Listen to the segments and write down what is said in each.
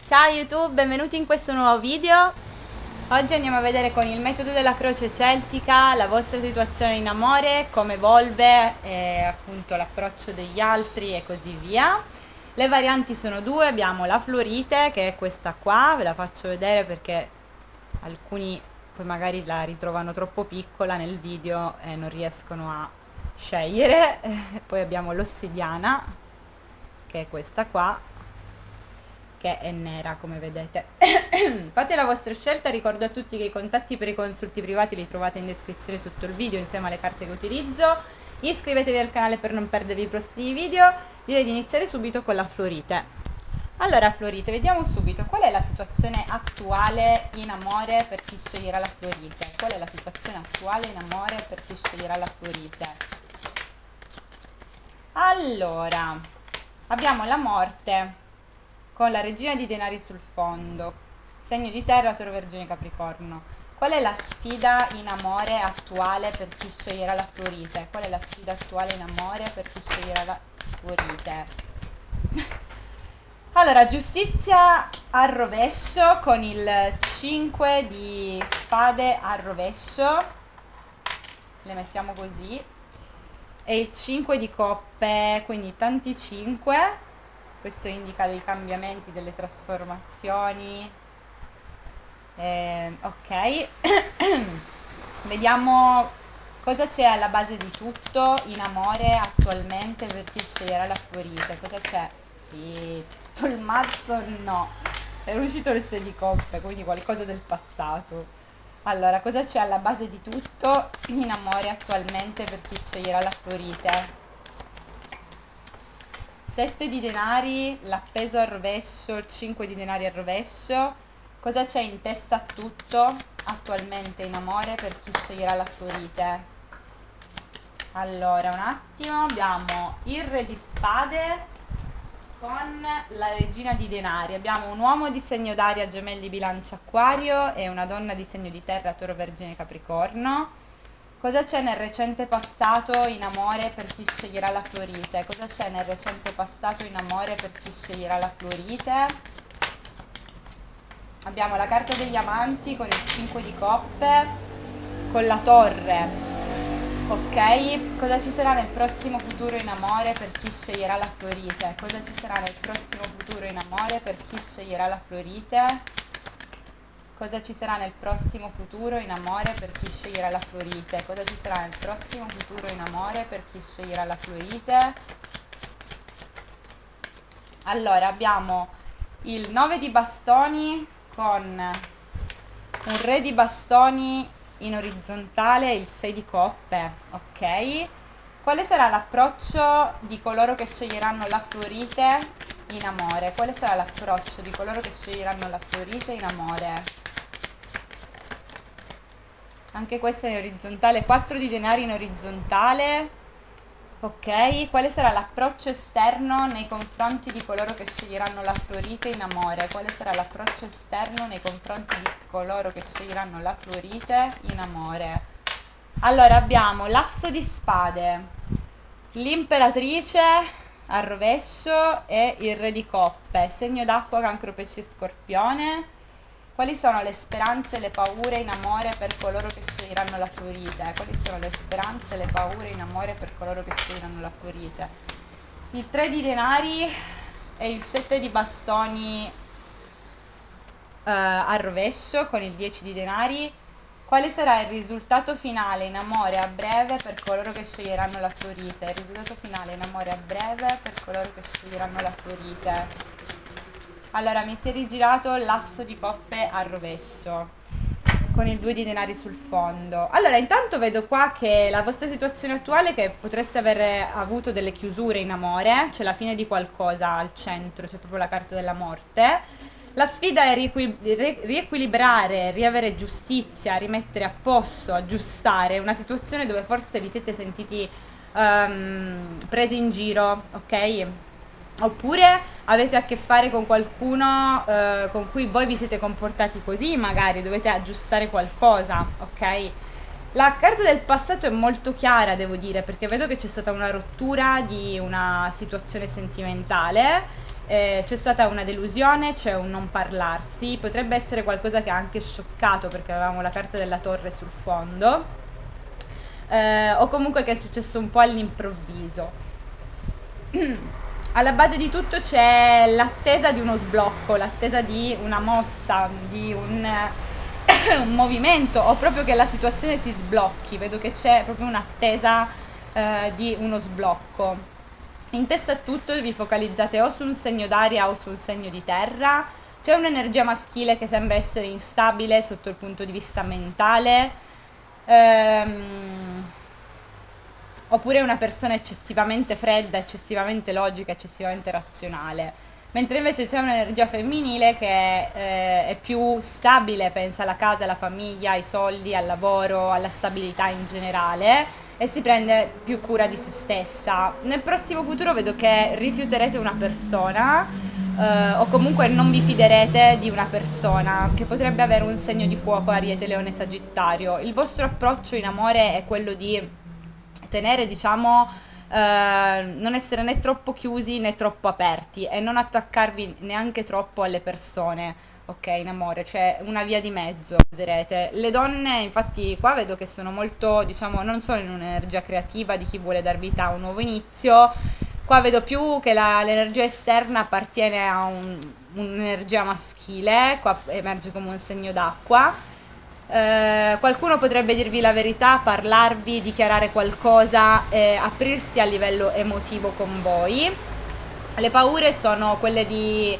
Ciao YouTube, benvenuti in questo nuovo video. Oggi andiamo a vedere con il metodo della croce celtica la vostra situazione in amore, come evolve, appunto l'approccio degli altri e così via. Le varianti sono due, abbiamo la Florite, che è questa qua, ve la faccio vedere perché alcuni poi magari la ritrovano troppo piccola nel video e non riescono a scegliere. Poi abbiamo l'Ossidiana, che è questa qua, che è nera come vedete. Fate la vostra scelta, ricordo a tutti che i contatti per i consulti privati li trovate in descrizione sotto il video insieme alle carte che utilizzo. Iscrivetevi al canale per non perdervi i prossimi video. Direi di iniziare subito con la Florite. Allora Florite, vediamo subito qual è la situazione attuale in amore per chi sceglierà la Florite. Qual è la situazione attuale in amore per chi sceglierà la Florite? Allora, abbiamo la Morte con la Regina di Denari sul fondo, segno di terra, Toro, Vergine, Capricorno. Qual è la sfida in amore attuale per chi sceglierà la Florite? Qual è la sfida attuale in amore per chi sceglierà la Florite? Allora, giustizia al rovescio con il 5 di spade al rovescio, le mettiamo così, e il 5 di coppe, quindi tanti 5. Questo indica dei cambiamenti, delle trasformazioni. Ok. Vediamo cosa c'è alla base di tutto in amore attualmente per chi sceglierà la Florite. Cosa c'è? Sì, tutto il mazzo no. È uscito il 6 di coppe, quindi qualcosa del passato. Allora, cosa c'è alla base di tutto in amore attualmente per chi sceglierà la Florite? 7 di denari, l'appeso al rovescio, il 5 di denari al rovescio. Cosa c'è in testa a tutto attualmente in amore per chi sceglierà la Florite? Allora, un attimo, abbiamo il Re di Spade con la Regina di Denari. Abbiamo un uomo di segno d'aria, Gemelli, Bilancia, Acquario, e una donna di segno di terra, Toro, Vergine, Capricorno. Cosa c'è nel recente passato in amore per chi sceglierà la Florite? Cosa c'è nel recente passato in amore per chi sceglierà la Florite? Abbiamo la carta degli amanti con il 5 di coppe, con la torre. Ok, cosa ci sarà nel prossimo futuro in amore per chi sceglierà la Florite? Cosa ci sarà nel prossimo futuro in amore per chi sceglierà la Florite? Cosa ci sarà nel prossimo futuro in amore per chi sceglierà la Florite? Cosa ci sarà nel prossimo futuro in amore per chi sceglierà la Florite? Allora, abbiamo il 9 di bastoni con un Re di bastoni in orizzontale e il 6 di coppe, ok? Quale sarà l'approccio di coloro che sceglieranno la Florite in amore? Quale sarà l'approccio di coloro che sceglieranno la Florite in amore? Anche questa è in orizzontale, 4 di denari in orizzontale. Ok, quale sarà l'approccio esterno nei confronti di coloro che sceglieranno la Florite in amore? Quale sarà l'approccio esterno nei confronti di coloro che sceglieranno la Florite in amore? Allora abbiamo l'asso di spade, l'imperatrice al rovescio e il Re di coppe, segno d'acqua, Cancro, Pesce e Scorpione. Quali sono le speranze e le paure in amore per coloro che sceglieranno la Florite? Quali sono le speranze e le paure in amore per coloro che sceglieranno la Florite? Il 3 di denari e il 7 di bastoni al rovescio con il 10 di denari. Quale sarà il risultato finale in amore a breve per coloro che sceglieranno la Florite? Il risultato finale in amore a breve per coloro che sceglieranno la Florite. Allora, mi si è rigirato l'asso di coppe al rovescio con il 2 di denari sul fondo. Allora, intanto vedo qua che la vostra situazione attuale è che potreste aver avuto delle chiusure in amore, c'è la fine di qualcosa al centro, c'è proprio la carta della morte. La sfida è riequilibrare, riavere giustizia, rimettere a posto, aggiustare una situazione dove forse vi siete sentiti presi in giro, ok? Oppure avete a che fare con qualcuno con cui voi vi siete comportati così, magari dovete aggiustare qualcosa, ok? La carta del passato è molto chiara, devo dire, perché vedo che c'è stata una rottura di una situazione sentimentale c'è stata una delusione, c'è un non parlarsi, potrebbe essere qualcosa che ha anche scioccato perché avevamo la carta della torre sul fondo, o comunque che è successo un po' all'improvviso. Alla base di tutto c'è l'attesa di uno sblocco, l'attesa di una mossa, di un movimento o proprio che la situazione si sblocchi. Vedo che c'è proprio un'attesa di uno sblocco. In testa a tutto vi focalizzate o su un segno d'aria o su un segno di terra. C'è un'energia maschile che sembra essere instabile sotto il punto di vista mentale. Oppure una persona eccessivamente fredda, eccessivamente logica, eccessivamente razionale, mentre invece c'è un'energia femminile che è più stabile, pensa alla casa, alla famiglia, ai soldi, al lavoro, alla stabilità in generale e si prende più cura di se stessa. Nel prossimo futuro vedo che rifiuterete una persona o comunque non vi fiderete di una persona che potrebbe avere un segno di fuoco, Ariete, Leone, Sagittario. Il vostro approccio in amore è quello di tenere, diciamo, non essere né troppo chiusi né troppo aperti e non attaccarvi neanche troppo alle persone, ok, in amore, c'è una via di mezzo, userete. Le donne, infatti, qua vedo che sono molto, diciamo, non sono in un'energia creativa di chi vuole dar vita a un nuovo inizio, qua vedo più che l'energia esterna appartiene a un'energia maschile, qua emerge come un segno d'acqua. Qualcuno potrebbe dirvi la verità, parlarvi, dichiarare qualcosa, aprirsi a livello emotivo con voi. Le paure sono quelle di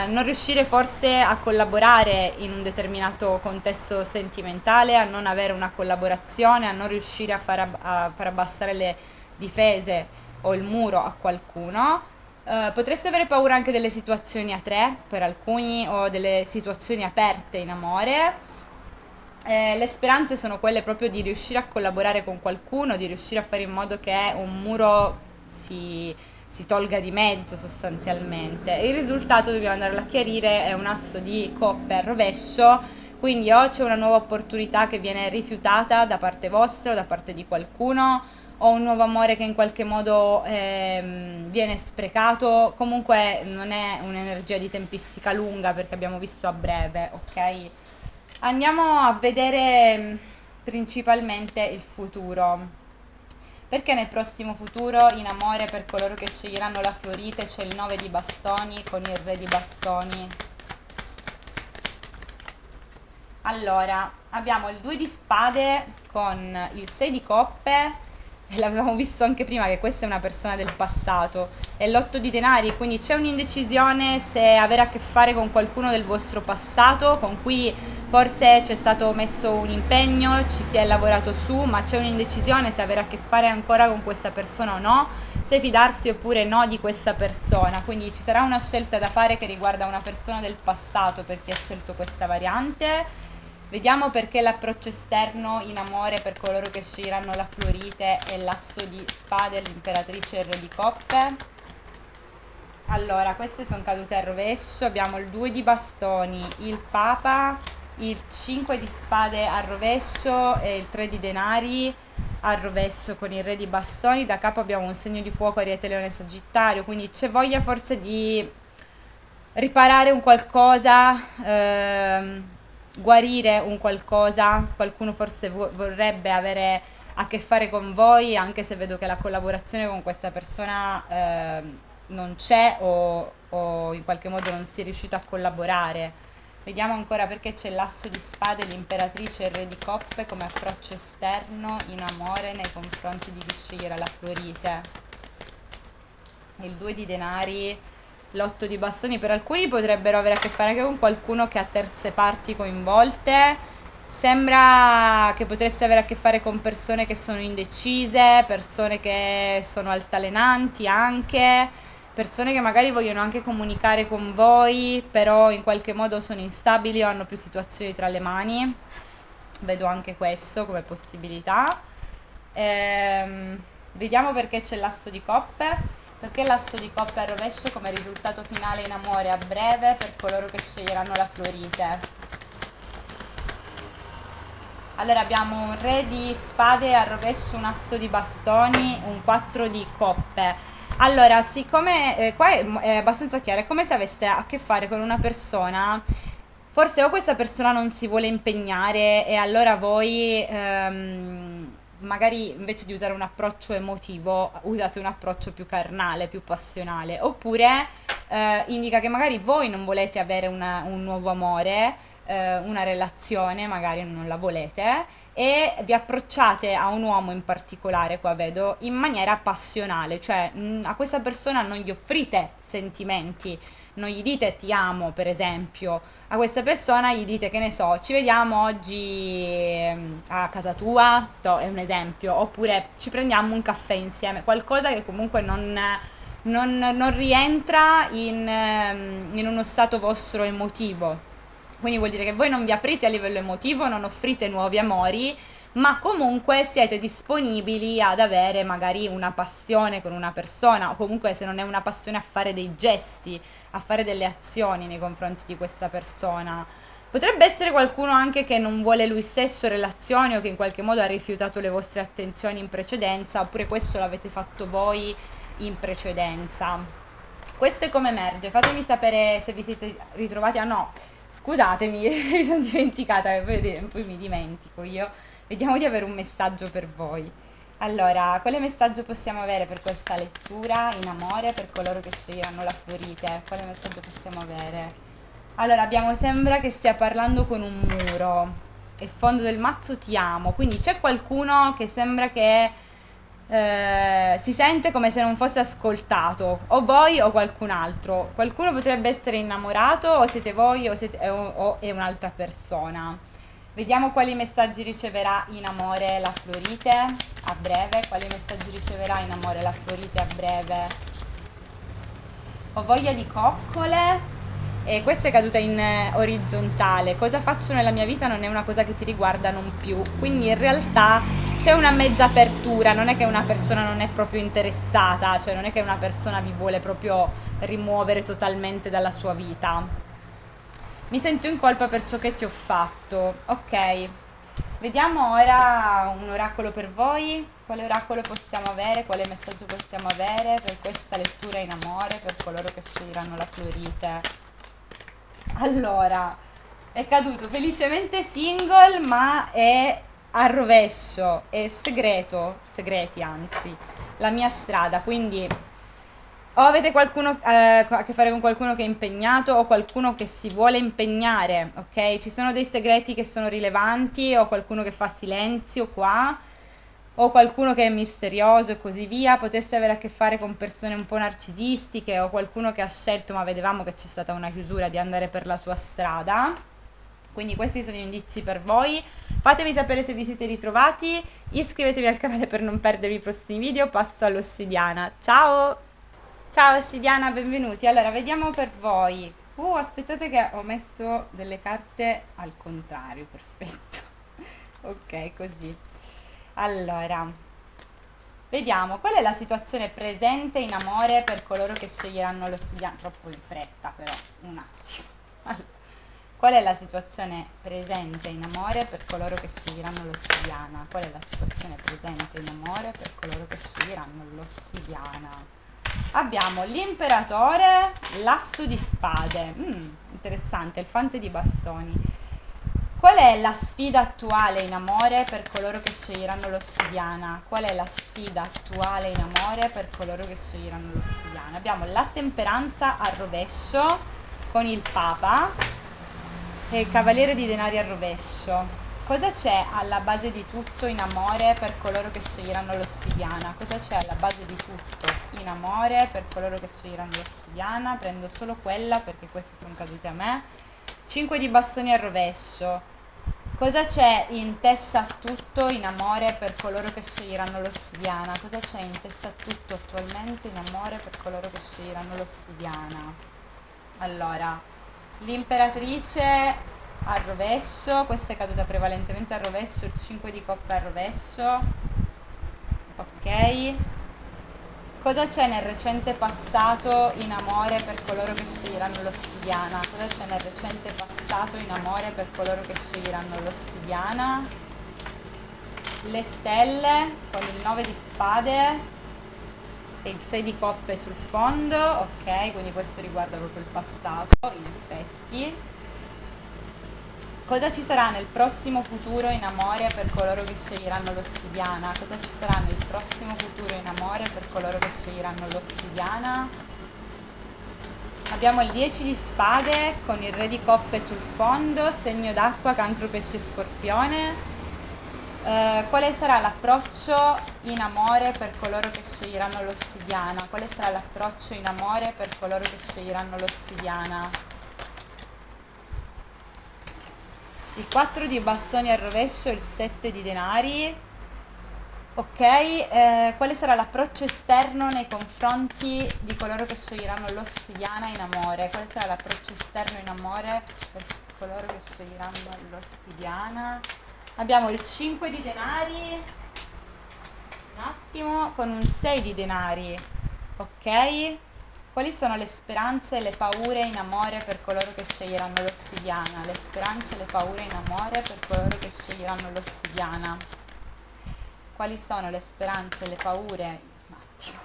non riuscire forse a collaborare in un determinato contesto sentimentale, a non avere una collaborazione, a non riuscire a far abbassare le difese o il muro a qualcuno. Potreste avere paura anche delle situazioni a tre per alcuni o delle situazioni aperte in amore. Le speranze sono quelle proprio di riuscire a collaborare con qualcuno, di riuscire a fare in modo che un muro si tolga di mezzo sostanzialmente. Il risultato, dobbiamo andarlo a chiarire, è un asso di coppe al rovescio, quindi o c'è una nuova opportunità che viene rifiutata da parte vostra o da parte di qualcuno, o un nuovo amore che in qualche modo viene sprecato. Comunque non è un'energia di tempistica lunga perché abbiamo visto a breve, ok? Andiamo a vedere principalmente il futuro. Perché nel prossimo futuro, in amore, per coloro che sceglieranno la Florite, c'è il 9 di bastoni con il re di bastoni. Allora, abbiamo il 2 di spade con il 6 di coppe, e l'avevamo visto anche prima che questa è una persona del passato, e l'8 di denari, quindi c'è un'indecisione se avere a che fare con qualcuno del vostro passato, con cui forse c'è stato messo un impegno, ci si è lavorato su, ma c'è un'indecisione se avere a che fare ancora con questa persona o no, se fidarsi oppure no di questa persona. Quindi ci sarà una scelta da fare che riguarda una persona del passato per chi ha scelto questa variante. Vediamo perché l'approccio esterno in amore per coloro che sceglieranno la Florite è l'asso di spade, l'imperatrice e il re di coppe. Allora, queste sono cadute al rovescio, abbiamo il 2 di bastoni, il papa, il 5 di spade al rovescio e il 3 di denari al rovescio con il re di bastoni. Da capo abbiamo un segno di fuoco, Ariete, Leone, Sagittario, quindi c'è voglia forse di riparare un qualcosa, guarire un qualcosa. Qualcuno forse vorrebbe avere a che fare con voi, anche se vedo che la collaborazione con questa persona non c'è o in qualche modo non si è riuscito a collaborare. Vediamo ancora perché c'è l'asso di spade, l'imperatrice e il re di coppe come approccio esterno in amore nei confronti di chi sceglierà la Florite. Il 2 di denari, l'8 di bastoni, per alcuni potrebbero avere a che fare anche con qualcuno che ha terze parti coinvolte. Sembra che potreste avere a che fare con persone che sono indecise, persone che sono altalenanti anche, persone che magari vogliono anche comunicare con voi, però in qualche modo sono instabili o hanno più situazioni tra le mani. Vedo anche questo come possibilità. Vediamo perché c'è l'asso di coppe. Perché l'asso di coppe al rovescio come risultato finale in amore a breve per coloro che sceglieranno la Florite. Allora abbiamo un re di spade al rovescio, un asso di bastoni, un 4 di coppe. Allora, siccome qua è abbastanza chiaro, è come se aveste a che fare con una persona, forse o questa persona non si vuole impegnare e allora voi magari invece di usare un approccio emotivo usate un approccio più carnale, più passionale, oppure indica che magari voi non volete avere un nuovo amore, una relazione, magari non la volete e vi approcciate a un uomo in particolare, qua vedo, in maniera passionale, cioè a questa persona non gli offrite sentimenti, non gli dite ti amo, per esempio, a questa persona gli dite che ne so, ci vediamo oggi a casa tua, è un esempio, oppure ci prendiamo un caffè insieme, qualcosa che comunque non rientra in uno stato vostro emotivo. Quindi vuol dire che voi non vi aprite a livello emotivo, non offrite nuovi amori, ma comunque siete disponibili ad avere magari una passione con una persona, o comunque se non è una passione a fare dei gesti, a fare delle azioni nei confronti di questa persona. Potrebbe essere qualcuno anche che non vuole lui stesso relazioni o che in qualche modo ha rifiutato le vostre attenzioni in precedenza, oppure questo l'avete fatto voi in precedenza. Questo è come emerge, fatemi sapere se vi siete ritrovati. Ah no, scusatemi, mi sono dimenticata, poi mi dimentico io. Vediamo di avere un messaggio per voi. Allora, quale messaggio possiamo avere per questa lettura in amore per coloro che sceglieranno la Florite? Quale messaggio possiamo avere? Allora, sembra che stia parlando con un muro e fondo del mazzo ti amo, quindi c'è qualcuno che sembra che si sente come se non fosse ascoltato, o voi o qualcun altro. Qualcuno potrebbe essere innamorato, o siete voi o è un'altra persona. Vediamo quali messaggi riceverà in amore la Florite a breve. Quali messaggi riceverà in amore la Florite a breve? Ho voglia di coccole. E questa è caduta in orizzontale. Cosa faccio nella mia vita non è una cosa che ti riguarda non più. Quindi in realtà c'è una mezza apertura, non è che una persona non è proprio interessata, cioè non è che una persona vi vuole proprio rimuovere totalmente dalla sua vita. Mi sento in colpa per ciò che ti ho fatto. Ok, vediamo ora un oracolo per voi. Quale oracolo possiamo avere? Quale messaggio possiamo avere per questa lettura in amore per coloro che sceglieranno la Florite? Allora, è caduto felicemente single, ma è a rovescio, è segreti anzi, la mia strada, quindi o avete qualcuno a che fare con qualcuno che è impegnato o qualcuno che si vuole impegnare, ok? Ci sono dei segreti che sono rilevanti o qualcuno che fa silenzio qua o qualcuno che è misterioso e così via. Poteste avere a che fare con persone un po' narcisistiche o qualcuno che ha scelto, ma vedevamo che c'è stata una chiusura, di andare per la sua strada. Quindi questi sono gli indizi per voi. Fatemi sapere se vi siete ritrovati, iscrivetevi al canale per non perdervi i prossimi video. Passo all'Ossidiana. Ciao! Ciao Ossidiana, benvenuti. Allora, vediamo per voi. Aspettate che ho messo delle carte al contrario, perfetto. Ok, così. Allora, vediamo qual è la situazione presente in amore per coloro che sceglieranno l'Ossidiana. Troppo in fretta, però, un attimo. Allora, qual è la situazione presente in amore per coloro che sceglieranno l'Ossidiana? Qual è la situazione presente in amore per coloro che sceglieranno l'Ossidiana? Abbiamo l'imperatore, l'asso di spade. Interessante, il fante di bastoni. Qual è la sfida attuale in amore per coloro che sceglieranno l'Ossidiana? Qual è la sfida attuale in amore per coloro che sceglieranno l'Ossidiana? Abbiamo la temperanza al rovescio con il Papa e il Cavaliere di Denari al rovescio. Cosa c'è alla base di tutto in amore per coloro che sceglieranno l'Ossidiana? Cosa c'è alla base di tutto in amore per coloro che sceglieranno l'Ossidiana? Prendo solo quella perché queste sono cadute a me. 5 di bastoni al rovescio. Cosa c'è in testa a tutto in amore per coloro che sceglieranno l'Ossidiana? Cosa c'è in testa a tutto attualmente in amore per coloro che sceglieranno l'Ossidiana? Allora, l'imperatrice al rovescio, questa è caduta prevalentemente al rovescio, il 5 di coppe al rovescio. Ok. Cosa c'è nel recente passato in amore per coloro che sceglieranno l'Ossidiana? Cosa c'è nel recente passato in amore per coloro che sceglieranno l'Ossidiana? Le stelle con il 9 di spade. e il 6 di coppe sul fondo, ok, quindi questo riguarda proprio il passato, in effetti. Cosa ci sarà nel prossimo futuro in amore per coloro che sceglieranno l'ossidiana? Cosa ci sarà nel prossimo futuro in amore per coloro che sceglieranno l'ossidiana? Abbiamo il 10 di spade con il re di coppe sul fondo, segno d'acqua, cancro, pesce, scorpione. Quale sarà l'approccio in amore per coloro che sceglieranno l'ossidiana? Quale sarà l'approccio in amore per coloro che sceglieranno l'ossidiana? Il 4 di bastoni al rovescio, il 7 di denari. Ok, quale sarà l'approccio esterno nei confronti di coloro che sceglieranno l'ossidiana in amore? Quale sarà l'approccio esterno in amore per coloro che sceglieranno l'ossidiana? Abbiamo il 5 di denari, un attimo, con un 6 di denari, ok? Quali sono le speranze e le paure in amore per coloro che sceglieranno l'ossidiana? Le speranze e le paure in amore per coloro che sceglieranno l'ossidiana. Quali sono le speranze e le paure? Un attimo.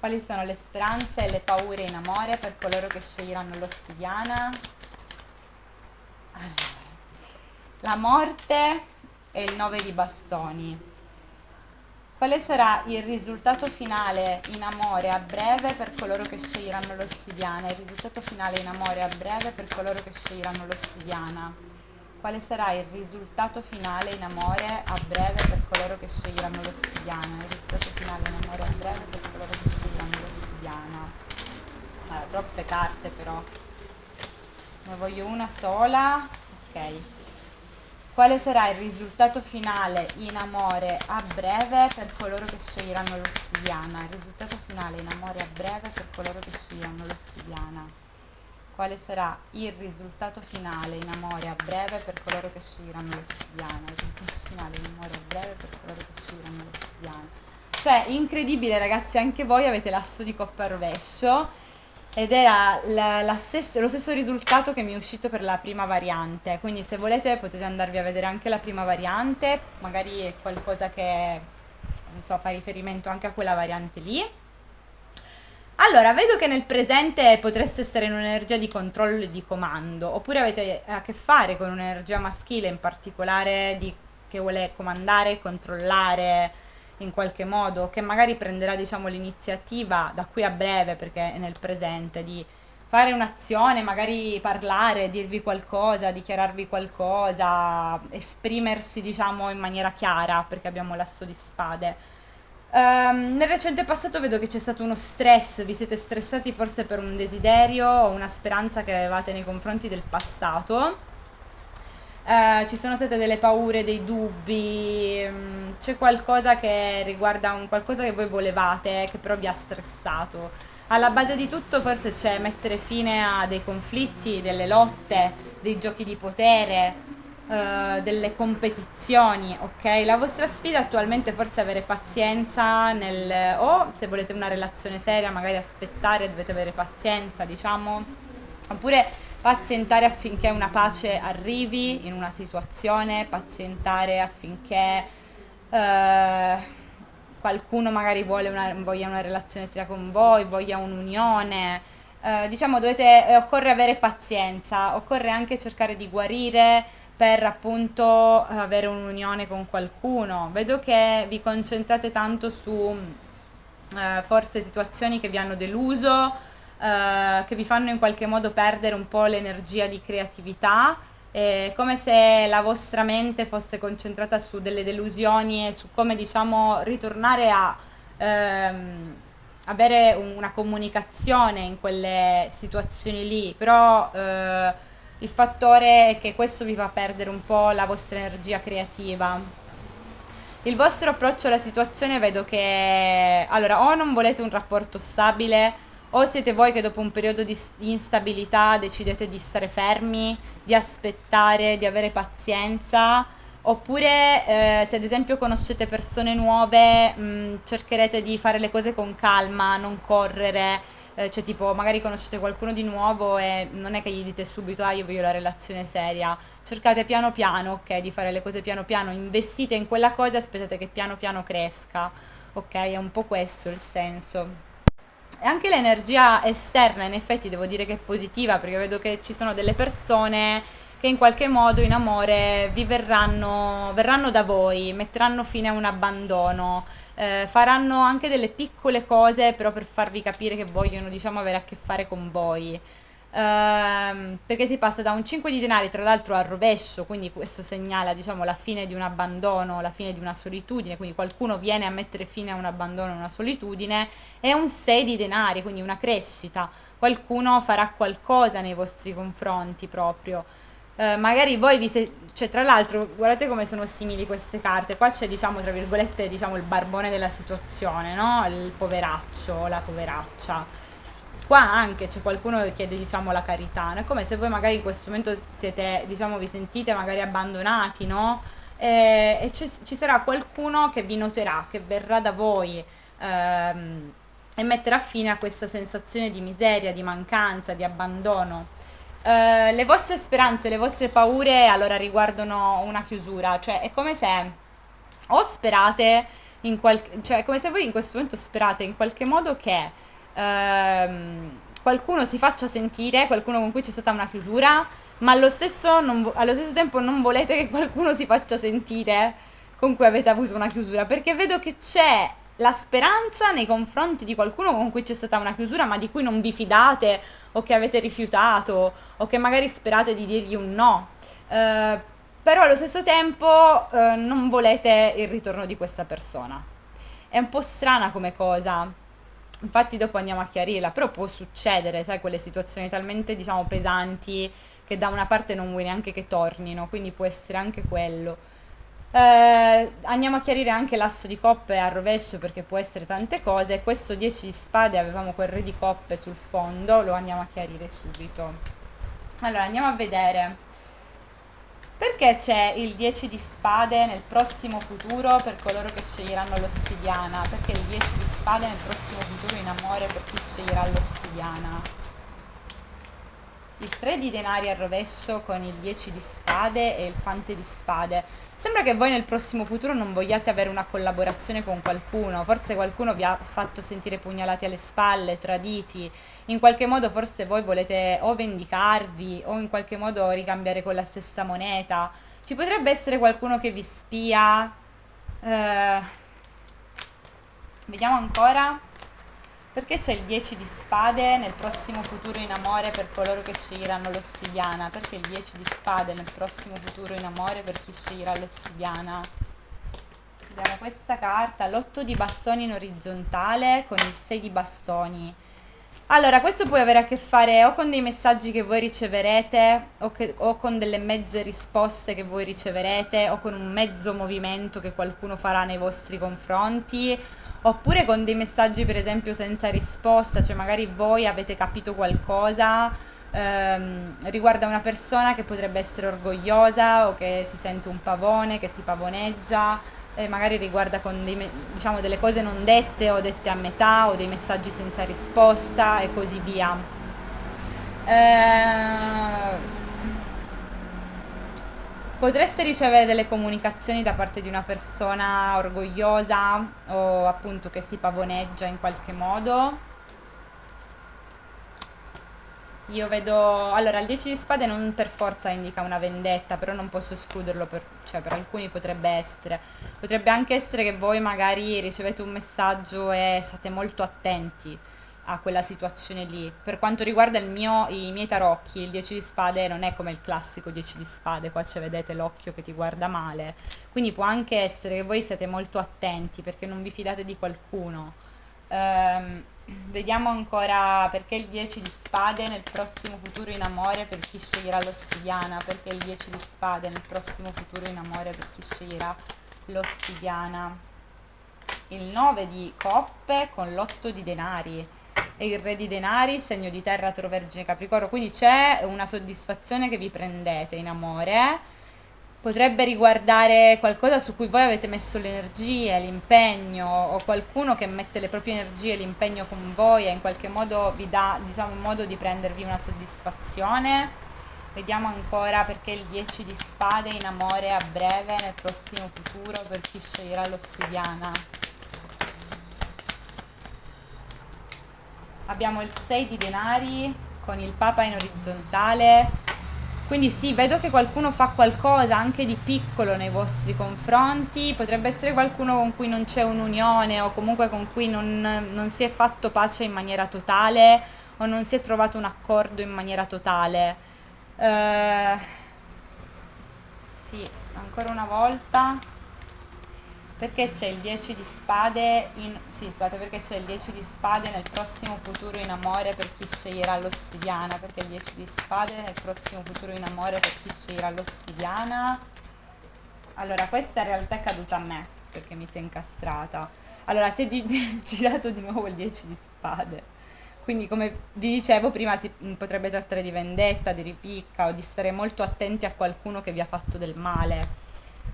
Quali sono le speranze e le paure in amore per coloro che sceglieranno l'ossidiana? La morte e il 9 di bastoni. Quale sarà il risultato finale in amore a breve per coloro che sceglieranno l'ossidiana? Il risultato finale in amore a breve per coloro che sceglieranno l'ossidiana. Quale sarà il risultato finale in amore a breve per coloro che sceglieranno l'ossidiana? Il risultato finale in amore a breve per coloro che sceglieranno l'ossidiana. Allora, troppe carte però. Ne voglio una sola. Ok. Quale sarà il risultato finale in amore a breve per coloro che sceglieranno l'ossidiana? Il risultato finale in amore a breve per coloro che sceglieranno l'ossidiana. Quale sarà il risultato finale in amore a breve per coloro che sceglieranno l'ossidiana? Il risultato finale in amore a breve per coloro che sceglieranno l'ossidiana. Cioè, incredibile ragazzi, anche voi avete l'asso di coppa a rovescio. Ed era lo stesso risultato che mi è uscito per la prima variante, quindi se volete potete andarvi a vedere anche la prima variante, magari è qualcosa che, non so, fa riferimento anche a quella variante lì. Allora, vedo che nel presente potreste essere in un'energia di controllo e di comando, oppure avete a che fare con un'energia maschile in particolare che vuole comandare, controllare in qualche modo, che magari prenderà, diciamo, l'iniziativa da qui a breve, perché è nel presente, di fare un'azione, magari parlare, dirvi qualcosa, dichiararvi qualcosa, esprimersi, diciamo, in maniera chiara, perché abbiamo l'asso di spade. Nel recente passato vedo che c'è stato uno stress, vi siete stressati forse per un desiderio o una speranza che avevate nei confronti del passato. Ci sono state delle paure, dei dubbi, c'è qualcosa che riguarda un qualcosa che voi volevate, che però vi ha stressato. Alla base di tutto forse c'è mettere fine a dei conflitti, delle lotte, dei giochi di potere, delle competizioni, ok? La vostra sfida attualmente forse è avere pazienza o se volete una relazione seria, magari aspettare, dovete avere pazienza, diciamo, oppure pazientare affinché una pace arrivi in una situazione, pazientare affinché qualcuno magari voglia una relazione seria con voi, voglia un'unione. Diciamo, occorre avere pazienza, occorre anche cercare di guarire per appunto avere un'unione con qualcuno. Vedo che vi concentrate tanto su forse situazioni che vi hanno deluso, che vi fanno in qualche modo perdere un po' l'energia di creatività, come se la vostra mente fosse concentrata su delle delusioni e su come, diciamo, ritornare a avere una comunicazione in quelle situazioni lì, però il fattore è che questo vi fa perdere un po' la vostra energia creativa. Il vostro approccio alla situazione vedo che, allora, o non volete un rapporto stabile, o siete voi che dopo un periodo di instabilità decidete di stare fermi, di aspettare, di avere pazienza, oppure se ad esempio conoscete persone nuove, cercherete di fare le cose con calma, non correre, cioè tipo magari conoscete qualcuno di nuovo e non è che gli dite subito io voglio la relazione seria, cercate piano piano, ok, di fare le cose piano piano, investite in quella cosa e aspettate che piano piano cresca. ok? È un po' questo il senso. E anche l'energia esterna, in effetti, devo dire che è positiva, perché vedo che ci sono delle persone che in qualche modo in amore verranno da voi, metteranno fine a un abbandono, faranno anche delle piccole cose, però per farvi capire che vogliono, diciamo, avere a che fare con voi. Perché si passa da un 5 di denari, tra l'altro al rovescio, quindi questo segnala, diciamo, la fine di un abbandono, la fine di una solitudine, quindi qualcuno viene a mettere fine a un abbandono, a una solitudine, e un 6 di denari, quindi una crescita, qualcuno farà qualcosa nei vostri confronti proprio. Magari voi cioè tra l'altro guardate come sono simili queste carte, qua c'è, diciamo, tra virgolette, diciamo, il barbone della situazione, no? Il poveraccio, la poveraccia. Qua anche c'è qualcuno che chiede, diciamo, la carità, no? È come se voi magari in questo momento siete, diciamo, vi sentite magari abbandonati, no? E ci sarà qualcuno che vi noterà, che verrà da voi, e metterà fine a questa sensazione di miseria, di mancanza, di abbandono. Le vostre speranze, le vostre paure allora riguardano una chiusura, cioè è come se o sperate cioè è come se voi in questo momento sperate in qualche modo che qualcuno si faccia sentire, qualcuno con cui c'è stata una chiusura, ma allo stesso tempo non volete che qualcuno si faccia sentire con cui avete avuto una chiusura, perché vedo che c'è la speranza nei confronti di qualcuno con cui c'è stata una chiusura, ma di cui non vi fidate o che avete rifiutato o che magari sperate di dirgli un no. Però allo stesso tempo non volete il ritorno di questa persona. È un po' strana come cosa. Infatti dopo andiamo a chiarirla, però può succedere, sai, quelle situazioni talmente, diciamo, pesanti che da una parte non vuoi neanche che tornino, quindi può essere anche quello. Andiamo a chiarire anche l'asso di coppe al rovescio perché può essere tante cose. Questo 10 di spade, avevamo quel re di coppe sul fondo, lo andiamo a chiarire subito. Allora andiamo a vedere perché c'è il 10 di spade nel prossimo futuro per coloro che sceglieranno l'ossidiana, perché il 10 di spade nel prossimo futuro in amore per chi sceglierà l'ossidiana. Il 3 di denari al rovescio con il 10 di spade e il fante di spade. Sembra che voi nel prossimo futuro non vogliate avere una collaborazione con qualcuno, forse qualcuno vi ha fatto sentire pugnalati alle spalle, traditi, in qualche modo forse voi volete o vendicarvi o in qualche modo ricambiare con la stessa moneta. Ci potrebbe essere qualcuno che vi spia. Eh, Vediamo ancora. Perché c'è il 10 di spade nel prossimo futuro in amore per coloro che sceglieranno l'ossidiana? Perché il 10 di spade nel prossimo futuro in amore per chi sceglierà l'ossidiana? Vediamo questa carta, l'8 di bastoni in orizzontale con il 6 di bastoni. Allora, questo può avere a che fare o con dei messaggi che voi riceverete o con delle mezze risposte che voi riceverete o con un mezzo movimento che qualcuno farà nei vostri confronti oppure con dei messaggi per esempio senza risposta, cioè magari voi avete capito qualcosa riguarda una persona che potrebbe essere orgogliosa o che si sente un pavone, che si pavoneggia, magari riguarda con diciamo delle cose non dette o dette a metà o dei messaggi senza risposta e così via. Potreste ricevere delle comunicazioni da parte di una persona orgogliosa o appunto che si pavoneggia in qualche modo. Io vedo, allora il 10 di spade non per forza indica una vendetta, però non posso escluderlo, cioè per alcuni potrebbe essere. Potrebbe anche essere che voi magari ricevete un messaggio e state molto attenti a quella situazione lì. Per quanto riguarda i miei tarocchi, il 10 di spade non è come il classico 10 di spade, qua ci vedete l'occhio che ti guarda male. Quindi può anche essere che voi siete molto attenti perché non vi fidate di qualcuno. Vediamo ancora perché il 10 di spade nel prossimo futuro in amore per chi sceglierà l'ossidiana, perché il 10 di spade nel prossimo futuro in amore per chi sceglierà l'ossidiana. Il 9 di coppe con l'8 di denari e il re di denari, segno di terra, toro, vergine, capricorno, quindi c'è una soddisfazione che vi prendete in amore. Potrebbe riguardare qualcosa su cui voi avete messo le energie, l'impegno, o qualcuno che mette le proprie energie e l'impegno con voi e in qualche modo vi dà, diciamo, un modo di prendervi una soddisfazione. Vediamo ancora perché il 10 di spade in amore a breve nel prossimo futuro per chi sceglierà l'ossidiana. Abbiamo il 6 di denari con il Papa in orizzontale. Quindi sì, vedo che qualcuno fa qualcosa anche di piccolo nei vostri confronti, potrebbe essere qualcuno con cui non c'è un'unione o comunque con cui non si è fatto pace in maniera totale o non si è trovato un accordo in maniera totale. Eh, sì, ancora una volta. Perché c'è il 10 di spade in... Sì, scusate, perché c'è il 10 di spade nel prossimo futuro in amore per chi sceglierà l'ossidiana? Perché il 10 di spade nel prossimo futuro in amore per chi sceglierà l'ossidiana? Allora, questa in realtà è caduta a me, perché mi si è incastrata. Allora, si è girato di nuovo il 10 di spade. Quindi, come vi dicevo prima, si potrebbe trattare di vendetta, di ripicca o di stare molto attenti a qualcuno che vi ha fatto del male.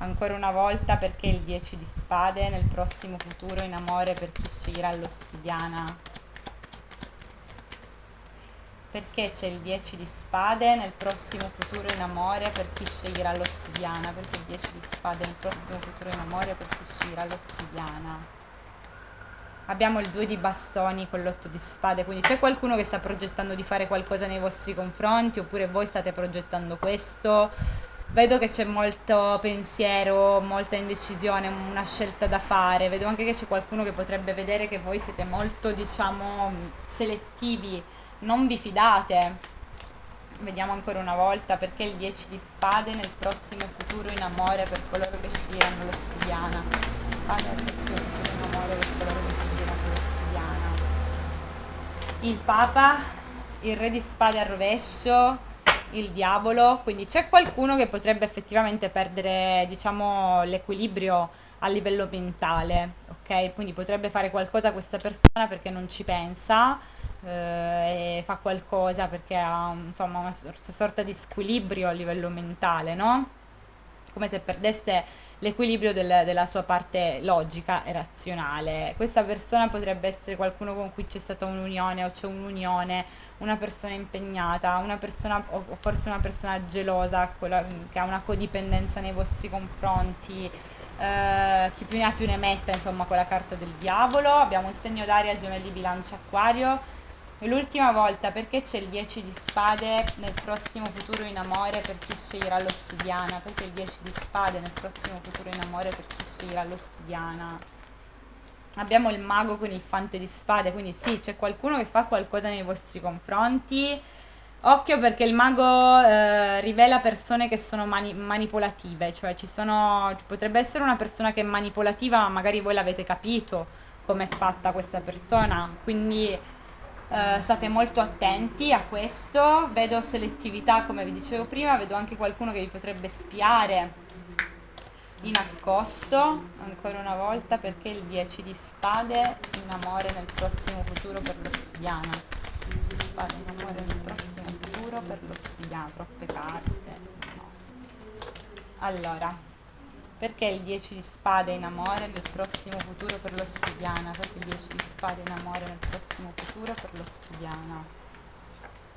Ancora una volta, perché il 10 di spade nel prossimo futuro in amore per chi sceglierà l'ossidiana? Perché c'è il 10 di spade nel prossimo futuro in amore per chi sceglierà l'ossidiana? Perché il 10 di spade nel prossimo futuro in amore per chi sceglierà l'ossidiana? Abbiamo il 2 di bastoni con l'8 di spade, quindi c'è qualcuno che sta progettando di fare qualcosa nei vostri confronti oppure voi state progettando questo. Vedo che c'è molto pensiero, molta indecisione, una scelta da fare. Vedo anche che c'è qualcuno che potrebbe vedere che voi siete molto, diciamo, selettivi, non vi fidate. Vediamo ancora una volta perché il 10 di spade nel prossimo futuro in amore per coloro che sceglieranno l'ossidiana. Spade nel prossimo futuro in amore per coloro che sceglieranno l'ossidiana. Il Papa, il Re di spade al rovescio, il diavolo, quindi c'è qualcuno che potrebbe effettivamente perdere, diciamo, l'equilibrio a livello mentale, ok? Quindi potrebbe fare qualcosa questa persona perché non ci pensa e fa qualcosa perché ha insomma una sorta di squilibrio a livello mentale, no? Come se perdesse l'equilibrio della sua parte logica e razionale. Questa persona potrebbe essere qualcuno con cui c'è stata un'unione o c'è un'unione, una persona impegnata, una persona o forse una persona gelosa, quella che ha una codipendenza nei vostri confronti. Chi più ne ha più ne metta, insomma, con la carta del diavolo. Abbiamo un segno d'aria, gemelli, bilancia, acquario. E l'ultima volta, perché c'è il 10 di spade nel prossimo futuro in amore per chi sceglierà l'ossidiana? Perché il 10 di spade nel prossimo futuro in amore per chi sceglierà l'ossidiana? Abbiamo il mago con il fante di spade, quindi sì, c'è qualcuno che fa qualcosa nei vostri confronti. Occhio perché il mago rivela persone che sono manipolative, cioè potrebbe essere una persona che è manipolativa, ma magari voi l'avete capito come è fatta questa persona, quindi state molto attenti a questo. Vedo selettività, come vi dicevo prima, vedo anche qualcuno che vi potrebbe spiare di nascosto, ancora una volta, perché il 10 di spade in amore nel prossimo futuro per l'ossidiana. 10 di spade in amore nel prossimo futuro per l'ossidiana, troppe carte. No. Allora, perché il 10 di spade in amore nel prossimo futuro per l'ossidiana? Perché il 10 di spade in amore nel prossimo futuro per l'ossidiana?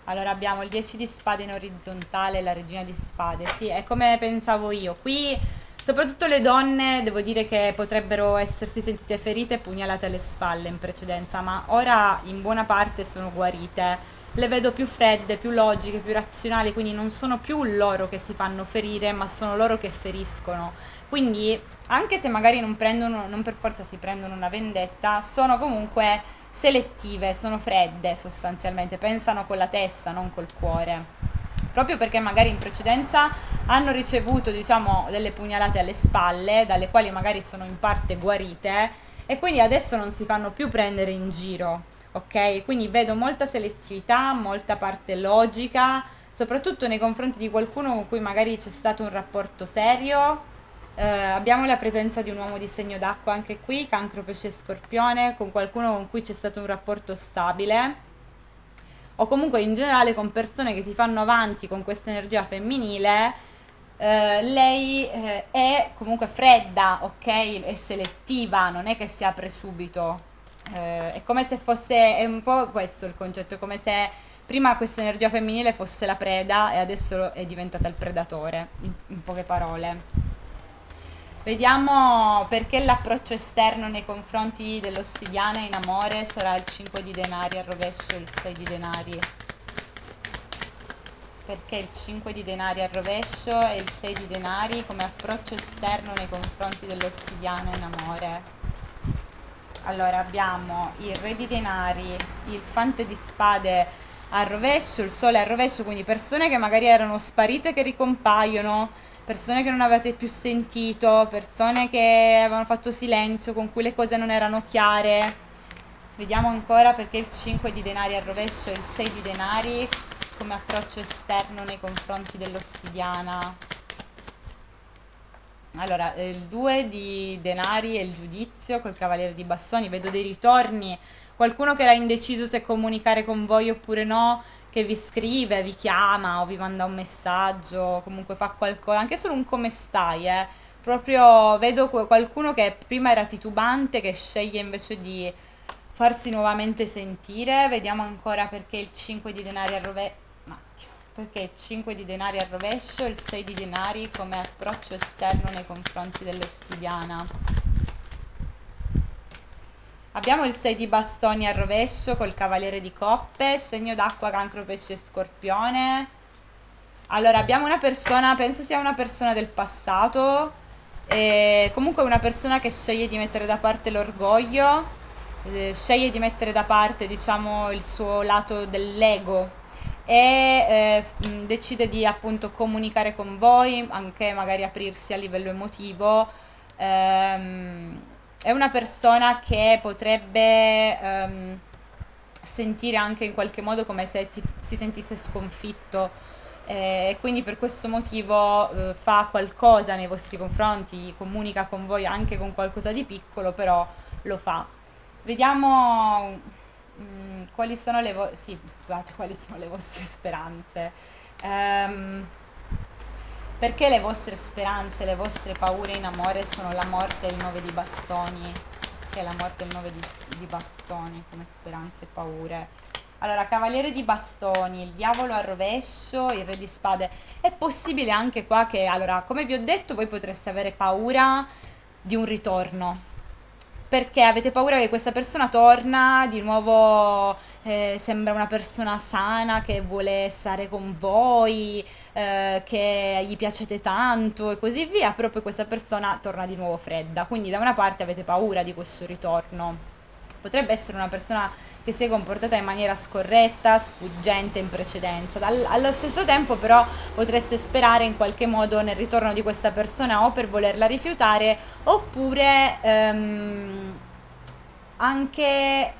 Allora abbiamo il 10 di spade in orizzontale e la regina di spade. Sì, è come pensavo io. Qui soprattutto le donne devo dire che potrebbero essersi sentite ferite e pugnalate alle spalle in precedenza, ma ora in buona parte sono guarite. Le vedo più fredde, più logiche, più razionali, quindi non sono più loro che si fanno ferire, ma sono loro che feriscono. Quindi, anche se magari non prendono, non per forza si prendono una vendetta, sono comunque selettive, sono fredde sostanzialmente, pensano con la testa, non col cuore. Proprio perché magari in precedenza hanno ricevuto, diciamo, delle pugnalate alle spalle, dalle quali magari sono in parte guarite, e quindi adesso non si fanno più prendere in giro, ok? Quindi vedo molta selettività, molta parte logica, soprattutto nei confronti di qualcuno con cui magari c'è stato un rapporto serio. Abbiamo la presenza di un uomo di segno d'acqua anche qui, cancro, pesce e scorpione, con qualcuno con cui c'è stato un rapporto stabile o comunque in generale con persone che si fanno avanti con questa energia femminile. Lei è comunque fredda, ok? È selettiva, non è che si apre subito. È come se fosse, è un po' questo il concetto, è come se prima questa energia femminile fosse la preda e adesso è diventata il predatore, in poche parole. Vediamo perché l'approccio esterno nei confronti dell'ossidiana in amore sarà il 5 di denari al rovescio e il 6 di denari. Perché il 5 di denari al rovescio e il 6 di denari come approccio esterno nei confronti dell'ossidiana in amore. Allora abbiamo il re di denari, il fante di spade al rovescio, il sole al rovescio, quindi persone che magari erano sparite che ricompaiono, persone che non avete più sentito, persone che avevano fatto silenzio, con cui le cose non erano chiare. Vediamo ancora perché il 5 di denari al rovescio e il 6 di denari come approccio esterno nei confronti dell'ossidiana. Allora, il 2 di denari e il giudizio col cavaliere di bastoni, vedo dei ritorni, qualcuno che era indeciso se comunicare con voi oppure no, che vi scrive, vi chiama o vi manda un messaggio, comunque fa qualcosa, anche solo un come stai, Proprio vedo qualcuno che prima era titubante, che sceglie invece di farsi nuovamente sentire. Vediamo ancora perché il 5 di denari al rovescio. Un attimo. Perché il 5 di denari al rovescio e il 6 di denari come approccio esterno nei confronti dell'ossidiana. Abbiamo il 6 di bastoni al rovescio col cavaliere di coppe, segno d'acqua, cancro, pesce e scorpione. Allora, abbiamo una persona, penso sia una persona del passato, comunque una persona che sceglie di mettere da parte l'orgoglio, sceglie di mettere da parte, diciamo, il suo lato dell'ego e decide di appunto comunicare con voi, anche magari aprirsi a livello emotivo. È una persona che potrebbe sentire anche in qualche modo come se si sentisse sconfitto e quindi per questo motivo fa qualcosa nei vostri confronti, comunica con voi anche con qualcosa di piccolo, però lo fa. Vediamo quali sono sì, scusate, quali sono le vostre speranze. Ehm, Perché le vostre speranze, le vostre paure in amore sono la morte e il 9 di bastoni? Che è la morte e il 9 di bastoni come speranze e paure. Allora, cavaliere di bastoni, il diavolo al rovescio, il re di spade. È possibile anche qua che, allora, come vi ho detto, voi potreste avere paura di un ritorno. Perché avete paura che questa persona torna di nuovo, sembra una persona sana che vuole stare con voi, che gli piacete tanto e così via, però poi questa persona torna di nuovo fredda. Quindi da una parte avete paura di questo ritorno. Potrebbe essere una persona che si è comportata in maniera scorretta, sfuggente in precedenza. Allo stesso tempo però potreste sperare in qualche modo nel ritorno di questa persona o per volerla rifiutare oppure anche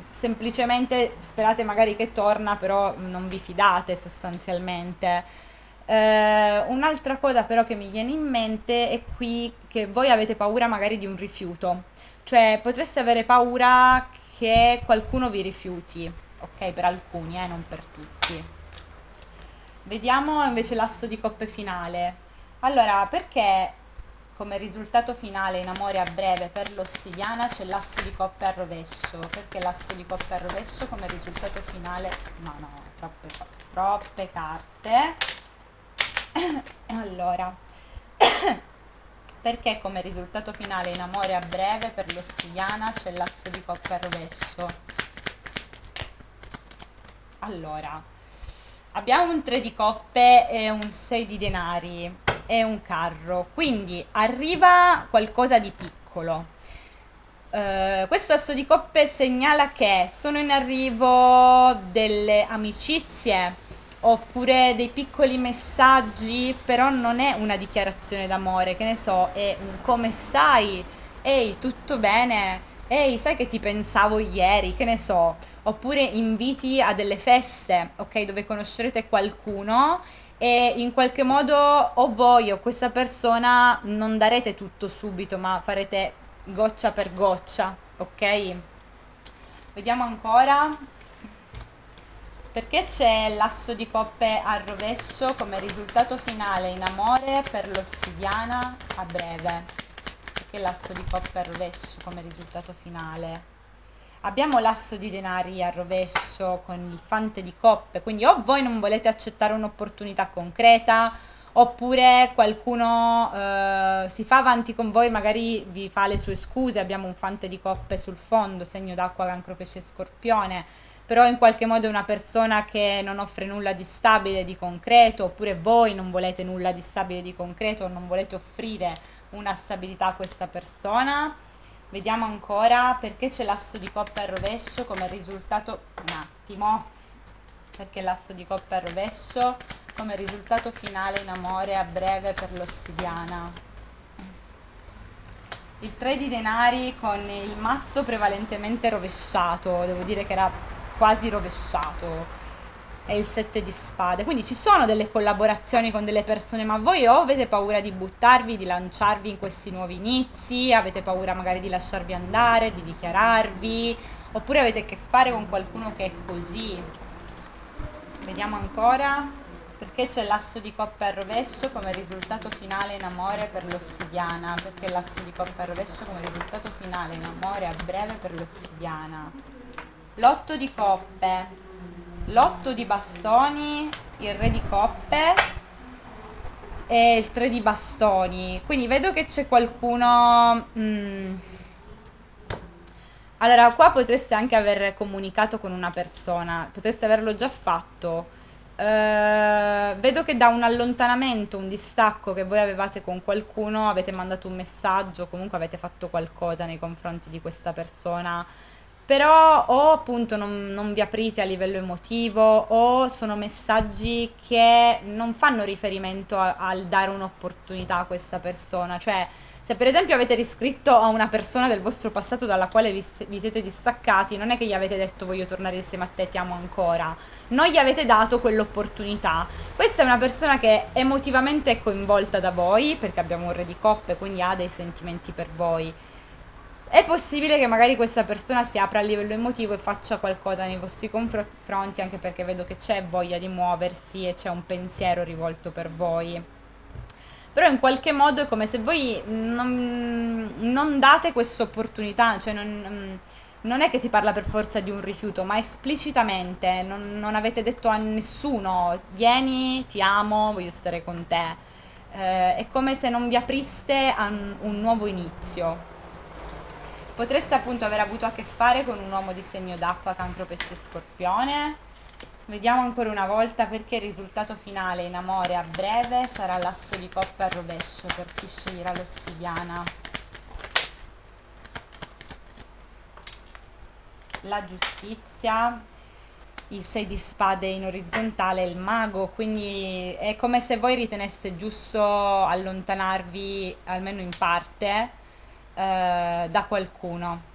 semplicemente sperate magari che torna, però non vi fidate sostanzialmente. Un'altra cosa però che mi viene in mente è qui che voi avete paura magari di un rifiuto, cioè potreste avere paura che qualcuno vi rifiuti, ok? Per alcuni, non per tutti. Vediamo invece l'asso di coppe finale. Allora, perché come risultato finale in amore a breve per l'ossidiana c'è l'asso di coppe al rovescio? Perché l'asso di coppe al rovescio come risultato finale? No, troppe carte. Allora, perché come risultato finale in amore a breve per l'ossidiana c'è l'asso di coppe al rovescio? Allora, abbiamo un 3 di coppe e un 6 di denari e un carro, quindi arriva qualcosa di piccolo. Questo asso di coppe segnala che sono in arrivo delle amicizie oppure dei piccoli messaggi, però non è una dichiarazione d'amore, che ne so, è un come stai? Ehi, tutto bene? Ehi, sai che ti pensavo ieri? Che ne so, oppure inviti a delle feste, ok, dove conoscerete qualcuno e in qualche modo o voi o questa persona non darete tutto subito, ma farete goccia per goccia, ok? Vediamo ancora. Perché c'è l'asso di coppe al rovescio come risultato finale in amore per l'ossidiana a breve? Perché l'asso di coppe al rovescio come risultato finale? Abbiamo l'asso di denari al rovescio con il fante di coppe, quindi o voi non volete accettare un'opportunità concreta, oppure qualcuno si fa avanti con voi, magari vi fa le sue scuse, abbiamo un fante di coppe sul fondo, segno d'acqua, cancro, pesce, scorpione, però in qualche modo è una persona che non offre nulla di stabile, di concreto, oppure voi non volete nulla di stabile, di concreto, non volete offrire una stabilità a questa persona. Vediamo ancora perché c'è l'asso di coppe al rovescio come risultato, un attimo, perché l'asso di coppe al rovescio come risultato finale in amore a breve per l'ossidiana. Il 3 di denari con il matto prevalentemente rovesciato, devo dire che era quasi rovesciato, e il 7 di spade. Quindi ci sono delle collaborazioni con delle persone, ma voi o avete paura di buttarvi, di lanciarvi in questi nuovi inizi, avete paura magari di lasciarvi andare, di dichiararvi, oppure avete a che fare con qualcuno che è così. Vediamo ancora perché c'è l'asso di coppe al rovescio come risultato finale in amore per l'ossidiana, perché l'asso di coppe al rovescio come risultato finale in amore a breve per l'ossidiana. L'otto di coppe, l'otto di bastoni, il re di coppe e il 3 di bastoni. Quindi vedo che c'è qualcuno... Allora, qua potreste anche aver comunicato con una persona, potreste averlo già fatto. Vedo che da un allontanamento, un distacco che voi avevate con qualcuno, avete mandato un messaggio, comunque avete fatto qualcosa nei confronti di questa persona, però o appunto non vi aprite a livello emotivo o sono messaggi che non fanno riferimento al dare un'opportunità a questa persona, cioè se per esempio avete riscritto a una persona del vostro passato dalla quale vi siete distaccati, non è che gli avete detto voglio tornare insieme a te, ti amo ancora, non gli avete dato quell'opportunità. Questa è una persona che emotivamente è coinvolta da voi, perché abbiamo un re di coppe, quindi ha dei sentimenti per voi. È possibile che magari questa persona si apra a livello emotivo e faccia qualcosa nei vostri confronti, anche perché vedo che c'è voglia di muoversi e c'è un pensiero rivolto per voi. Però in qualche modo è come se voi non date questa opportunità, cioè non è che si parla per forza di un rifiuto, ma esplicitamente non avete detto a nessuno vieni, ti amo, voglio stare con te. È come se non vi apriste a un nuovo inizio. Potreste appunto aver avuto a che fare con un uomo di segno d'acqua, cancro, pesce, scorpione. Vediamo ancora una volta perché il risultato finale in amore a breve sarà l'asso di coppe al rovescio per chi sceglierà l'ossidiana. La giustizia, il 6 di spade in orizzontale, il mago, quindi è come se voi riteneste giusto allontanarvi almeno in parte da qualcuno.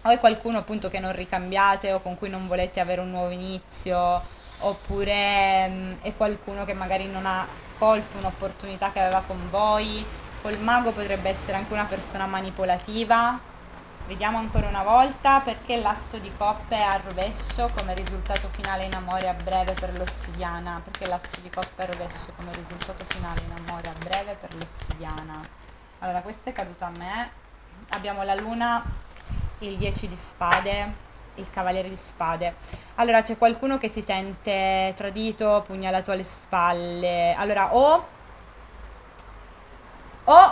O è qualcuno appunto che non ricambiate o con cui non volete avere un nuovo inizio, oppure è qualcuno che magari non ha colto un'opportunità che aveva con voi. Col mago potrebbe essere anche una persona manipolativa. Vediamo ancora una volta perché l'asso di coppe al rovescio come risultato finale in amore a breve per l'ossidiana, perché l'asso di coppe al rovescio come risultato finale in amore a breve per l'ossidiana. Allora, questo è caduto a me. Abbiamo la luna, il 10 di spade, il cavaliere di spade. Allora c'è qualcuno che si sente tradito, pugnalato alle spalle. Allora o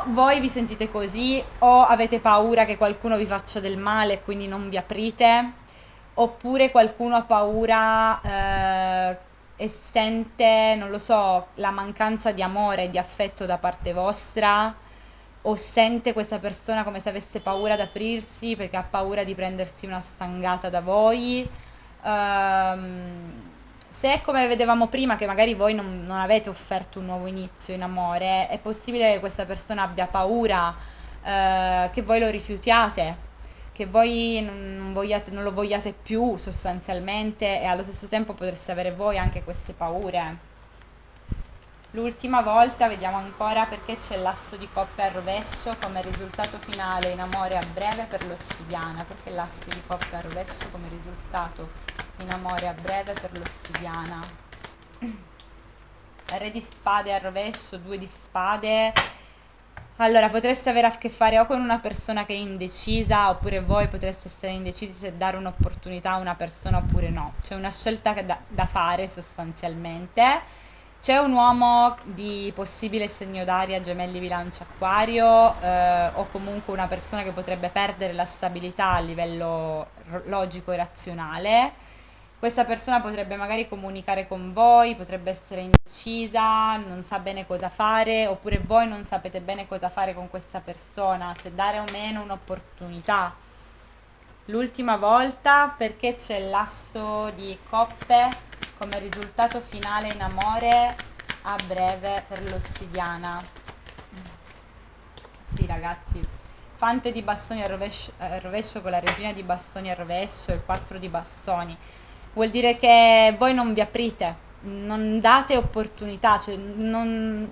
voi vi sentite così o avete paura che qualcuno vi faccia del male e quindi non vi aprite, oppure qualcuno ha paura e sente, non lo so, la mancanza di amore e di affetto da parte vostra, o sente questa persona come se avesse paura ad aprirsi perché ha paura di prendersi una stangata da voi. Se è come vedevamo prima, che magari voi non avete offerto un nuovo inizio in amore, è possibile che questa persona abbia paura che voi lo rifiutiate, che voi non lo vogliate più sostanzialmente, e allo stesso tempo potreste avere voi anche queste paure. L'ultima volta vediamo ancora perché c'è l'asso di coppe al rovescio come risultato finale in amore a breve per l'ossidiana, perché l'asso di coppe al rovescio come risultato in amore a breve per l'ossidiana. Re di spade al rovescio, 2 di spade. Allora, potreste avere a che fare o con una persona che è indecisa, oppure voi potreste essere indecisi se dare un'opportunità a una persona oppure no. C'è una scelta da fare sostanzialmente. C'è un uomo di possibile segno d'aria, gemelli, bilancia, acquario, o comunque una persona che potrebbe perdere la stabilità a livello logico e razionale. Questa persona potrebbe magari comunicare con voi, potrebbe essere indecisa, non sa bene cosa fare, oppure voi non sapete bene cosa fare con questa persona, se dare o meno un'opportunità. L'ultima volta perché c'è l'asso di coppe come risultato finale in amore a breve per l'ossidiana. Sì ragazzi, fante di bastoni al rovescio con la regina di bastoni al rovescio e il 4 di bastoni. Vuol dire che voi non vi aprite, non date opportunità, cioè non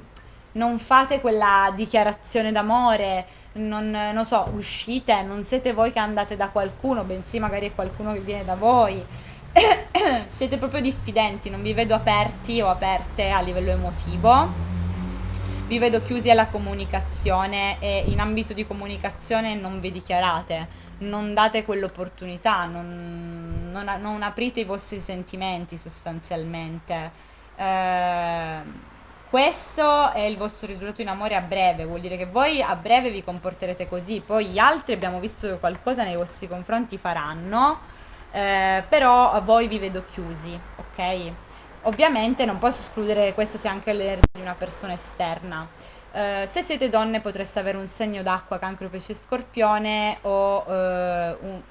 fate quella dichiarazione d'amore, non so, uscite, non siete voi che andate da qualcuno, bensì magari è qualcuno che viene da voi. Siete proprio diffidenti, non vi vedo aperti o aperte a livello emotivo. Vi vedo chiusi alla comunicazione e in ambito di comunicazione non vi dichiarate, non date quell'opportunità, non aprite i vostri sentimenti sostanzialmente. Questo è il vostro risultato in amore a breve, vuol dire che voi a breve vi comporterete così, poi gli altri abbiamo visto che qualcosa nei vostri confronti faranno, però a voi vi vedo chiusi, ok? Ovviamente non posso escludere che questa sia anche l'energia di una persona esterna. Se siete donne potreste avere un segno d'acqua, cancro, pesce, scorpione o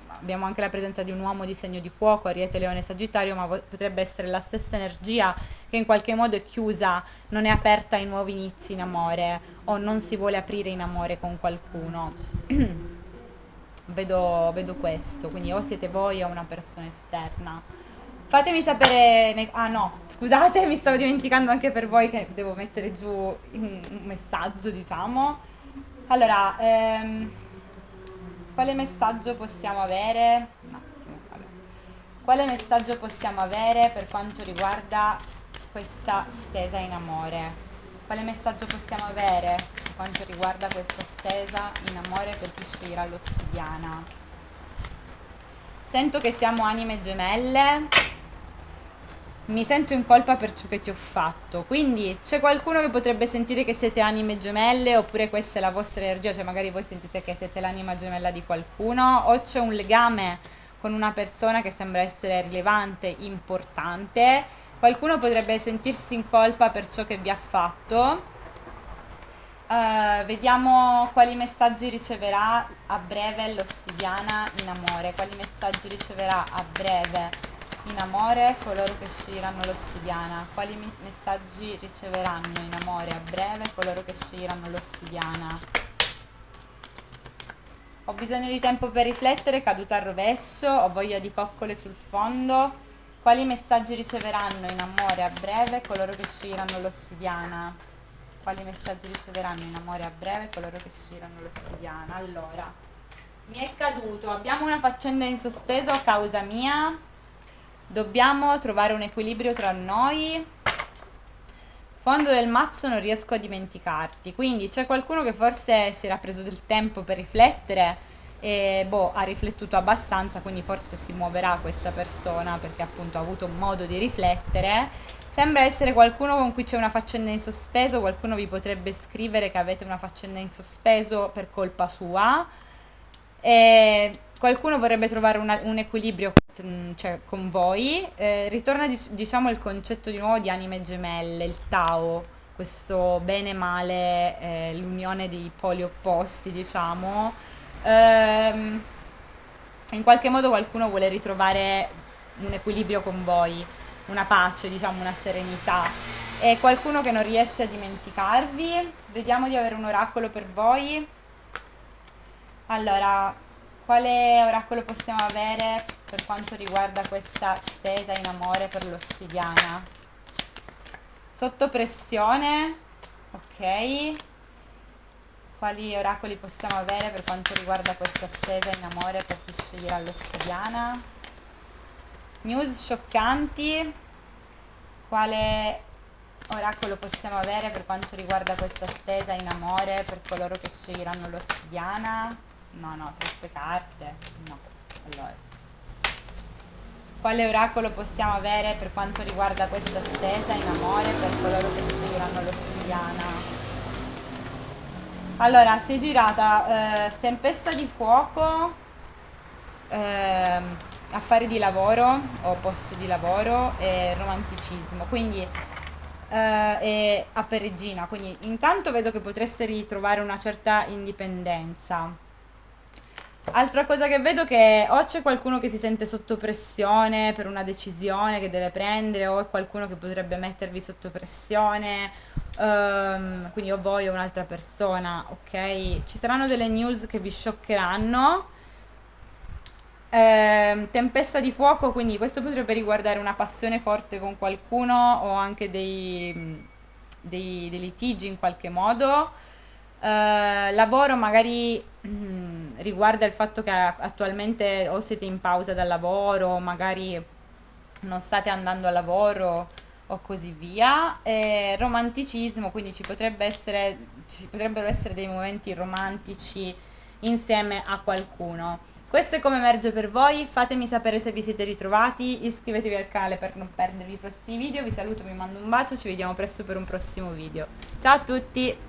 abbiamo anche la presenza di un uomo di segno di fuoco, ariete, leone, sagittario, ma potrebbe essere la stessa energia che in qualche modo è chiusa, non è aperta ai nuovi inizi in amore o non si vuole aprire in amore con qualcuno. Vedo questo, quindi o siete voi o una persona esterna. Fatemi sapere. Ah no, scusate, mi stavo dimenticando anche per voi che devo mettere giù un messaggio, diciamo. Allora, quale messaggio possiamo avere? Un attimo, vabbè. Quale messaggio possiamo avere per quanto riguarda questa stesa in amore? Quale messaggio possiamo avere per quanto riguarda questa stesa in amore per chi sceglierà l'ossidiana? Sento che siamo anime gemelle, mi sento in colpa per ciò che ti ho fatto, quindi c'è qualcuno che potrebbe sentire che siete anime gemelle oppure questa è la vostra energia, cioè magari voi sentite che siete l'anima gemella di qualcuno o c'è un legame con una persona che sembra essere rilevante, importante, qualcuno potrebbe sentirsi in colpa per ciò che vi ha fatto. Vediamo quali messaggi riceverà a breve l'ossidiana in amore, quali messaggi riceverà a breve in amore coloro che sceglieranno l'ossidiana, quali messaggi riceveranno in amore a breve coloro che sceglieranno l'ossidiana. Ho bisogno di tempo per riflettere, caduta al rovescio, ho voglia di coccole sul fondo. Quali messaggi riceveranno in amore a breve coloro che sceglieranno l'ossidiana? Quali messaggi riceveranno in amore a breve coloro che sceglieranno l'ossidiana? Allora, mi è caduto, abbiamo una faccenda in sospeso a causa mia, dobbiamo trovare un equilibrio tra noi. Fondo del mazzo, non riesco a dimenticarti, quindi c'è qualcuno che forse si era preso del tempo per riflettere e ha riflettuto abbastanza, quindi forse si muoverà questa persona perché appunto ha avuto modo di riflettere. Sembra essere qualcuno con cui c'è una faccenda in sospeso, qualcuno vi potrebbe scrivere che avete una faccenda in sospeso per colpa sua e qualcuno vorrebbe trovare un equilibrio cioè, con voi. Ritorna diciamo il concetto di nuovo di anime gemelle, il Tao, questo bene e male, l'unione dei poli opposti, diciamo. In qualche modo qualcuno vuole ritrovare un equilibrio con voi, una pace, diciamo, una serenità. E qualcuno che non riesce a dimenticarvi. Vediamo di avere un oracolo per voi. Allora, quale oracolo possiamo avere per quanto riguarda questa stesa in amore per l'ossidiana? Sotto pressione, ok. Quali oracoli possiamo avere per quanto riguarda questa stesa in amore per chi sceglierà l'ossidiana? News scioccanti. Quale oracolo possiamo avere per quanto riguarda questa stesa in amore per coloro che sceglieranno l'ossidiana? No, troppe carte. No. Allora. quale oracolo possiamo avere per quanto riguarda questa stesa in amore per coloro che sceglieranno l'ossidiana? Allora, si è girata tempesta di fuoco, affari di lavoro o posto di lavoro e romanticismo, quindi e a per regina, quindi intanto vedo che potreste ritrovare una certa indipendenza. Altra cosa che vedo è che o c'è qualcuno che si sente sotto pressione per una decisione che deve prendere, o è qualcuno che potrebbe mettervi sotto pressione, quindi o voi o un'altra persona, ok? Ci saranno delle news che vi scioccheranno. Tempesta di fuoco, quindi questo potrebbe riguardare una passione forte con qualcuno o anche dei litigi in qualche modo. Lavoro magari riguarda il fatto che attualmente o siete in pausa dal lavoro, magari non state andando al lavoro o così via. Romanticismo, quindi ci potrebbero essere dei momenti romantici insieme a qualcuno. Questo è come emerge per voi, fatemi sapere se vi siete ritrovati, iscrivetevi al canale per non perdervi i prossimi video, vi saluto, vi mando un bacio, ci vediamo presto per un prossimo video. Ciao a tutti!